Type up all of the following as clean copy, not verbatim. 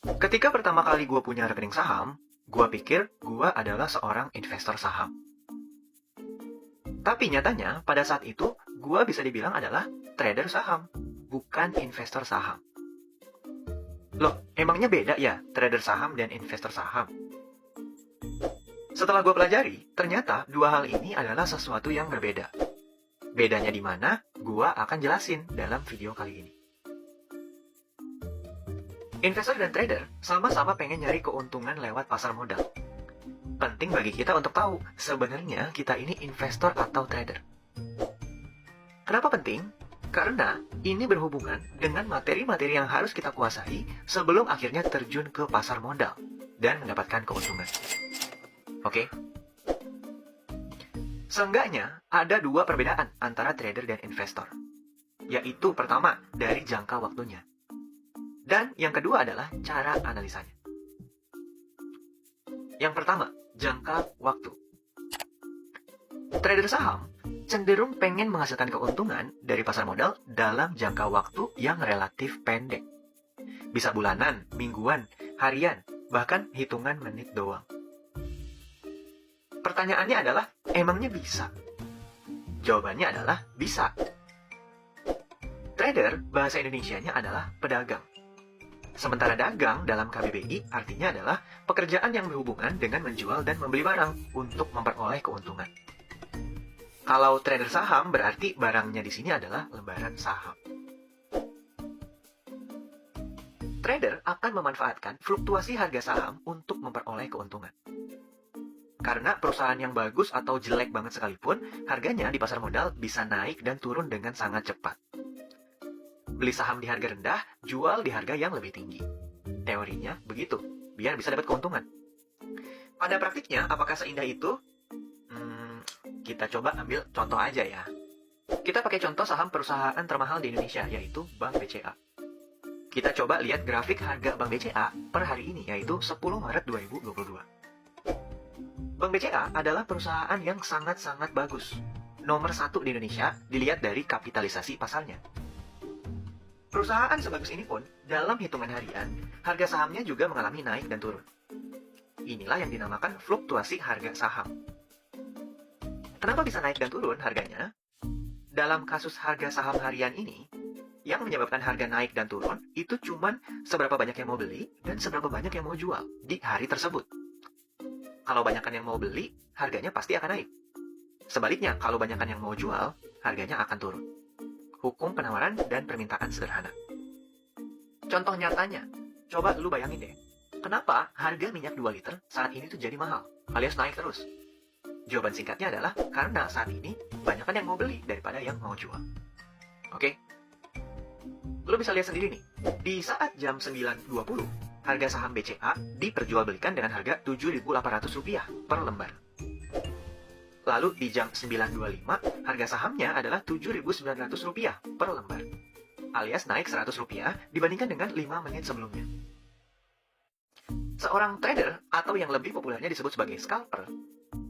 Ketika pertama kali gue punya rekening saham, gue pikir gue adalah seorang investor saham. Tapi nyatanya, pada saat itu, gue bisa dibilang adalah trader saham, bukan investor saham. Loh, emangnya beda ya trader saham dan investor saham? Setelah gue pelajari, ternyata dua hal ini adalah sesuatu yang berbeda. Bedanya di mana? Gue akan jelasin dalam video kali ini. Investor dan trader sama-sama pengen nyari keuntungan lewat pasar modal. Penting bagi kita untuk tahu sebenarnya kita ini investor atau trader. Kenapa penting? Karena ini berhubungan dengan materi-materi yang harus kita kuasai sebelum akhirnya terjun ke pasar modal dan mendapatkan keuntungan. Oke? Seenggaknya ada dua perbedaan antara trader dan investor. Yaitu pertama, dari jangka waktunya. Dan yang kedua adalah cara analisanya. Yang pertama, jangka waktu. Trader saham cenderung pengen menghasilkan keuntungan dari pasar modal dalam jangka waktu yang relatif pendek. Bisa bulanan, mingguan, harian, bahkan hitungan menit doang. Pertanyaannya adalah, emangnya bisa? Jawabannya adalah bisa. Trader, bahasa Indonesianya adalah pedagang. Sementara dagang dalam KBBI artinya adalah pekerjaan yang berhubungan dengan menjual dan membeli barang untuk memperoleh keuntungan. Kalau trader saham berarti barangnya di sini adalah lembaran saham. Trader akan memanfaatkan fluktuasi harga saham untuk memperoleh keuntungan. Karena perusahaan yang bagus atau jelek banget sekalipun, harganya di pasar modal bisa naik dan turun dengan sangat cepat. Beli saham di harga rendah, jual di harga yang lebih tinggi. Teorinya begitu, biar bisa dapat keuntungan. Pada praktiknya, apakah seindah itu? Kita coba ambil contoh aja ya. Kita pakai contoh saham perusahaan termahal di Indonesia, yaitu Bank BCA. Kita coba lihat grafik harga Bank BCA per hari ini, yaitu 10 Maret 2022. Bank BCA adalah perusahaan yang sangat-sangat bagus. Nomor 1 di Indonesia dilihat dari kapitalisasi pasarnya. Perusahaan sebagus ini pun, dalam hitungan harian, harga sahamnya juga mengalami naik dan turun. Inilah yang dinamakan fluktuasi harga saham. Kenapa bisa naik dan turun harganya? Dalam kasus harga saham harian ini, yang menyebabkan harga naik dan turun, itu cuman seberapa banyak yang mau beli dan seberapa banyak yang mau jual di hari tersebut. Kalau banyakkan yang mau beli, harganya pasti akan naik. Sebaliknya, kalau banyakkan yang mau jual, harganya akan turun. Hukum penawaran dan permintaan sederhana. Contoh nyatanya, coba lu bayangin deh, kenapa harga minyak 2 liter saat ini tuh jadi mahal, alias naik terus? Jawaban singkatnya adalah karena saat ini banyakkan yang mau beli daripada yang mau jual. Oke? Lu bisa lihat sendiri nih, di saat jam 9.20, harga saham BCA diperjualbelikan dengan harga Rp7.800 per lembar. Lalu di jam 9.25, harga sahamnya adalah Rp7.900 per lembar. Alias naik Rp100 dibandingkan dengan 5 menit sebelumnya. Seorang trader, atau yang lebih populernya disebut sebagai scalper,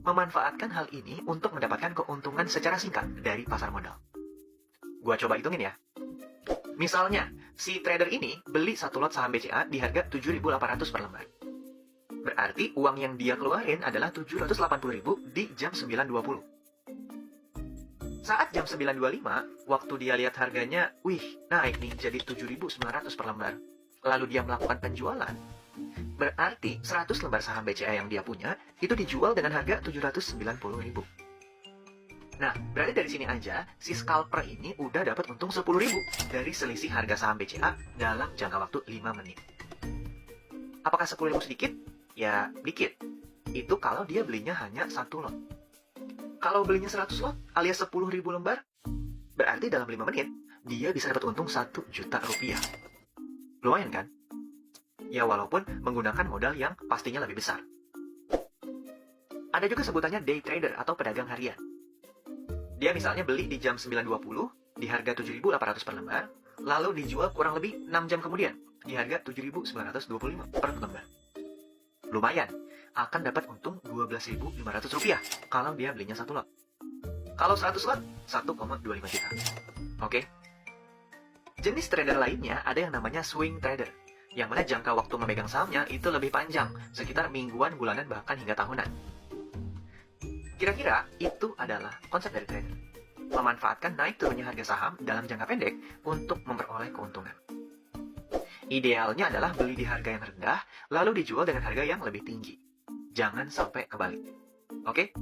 memanfaatkan hal ini untuk mendapatkan keuntungan secara singkat dari pasar modal. Gua coba hitungin ya. Misalnya, si trader ini beli satu lot saham BCA di harga Rp7.800 per lembar. Berarti uang yang dia keluarin adalah Rp780.000 di jam 9.20. Saat jam 9.25, waktu dia lihat harganya, wih, naik nih jadi Rp7.900 per lembar. Lalu dia melakukan penjualan. Berarti 100 lembar saham BCA yang dia punya, itu dijual dengan harga Rp790.000. Nah, berarti dari sini aja, si scalper ini udah dapat untung Rp10.000 dari selisih harga saham BCA dalam jangka waktu 5 menit. Apakah Rp10.000 sedikit? Ya, dikit. Itu kalau dia belinya hanya 1 lot. Kalau belinya 100 lot alias 10.000 lembar, berarti dalam 5 menit, dia bisa dapat untung Rp1 juta. Lumayan kan? Ya, walaupun menggunakan modal yang pastinya lebih besar. Ada juga sebutannya day trader atau pedagang harian. Dia misalnya beli di jam 9.20 di harga Rp7.800 per lembar, lalu dijual kurang lebih 6 jam kemudian di harga Rp7.925 per lembar. Lumayan, akan dapat untung Rp12.500 kalau dia belinya 1 lot. Kalau 100 lot, 1,25 juta. Oke? Jenis trader lainnya ada yang namanya swing trader, Yang mana jangka waktu memegang sahamnya itu lebih panjang, sekitar mingguan, bulanan, bahkan hingga tahunan. Kira-kira itu adalah konsep dari trader. Memanfaatkan naik turunnya harga saham dalam jangka pendek untuk memperoleh keuntungan. Idealnya adalah beli di harga yang rendah, lalu dijual dengan harga yang lebih tinggi. Jangan sampai kebalik. Oke?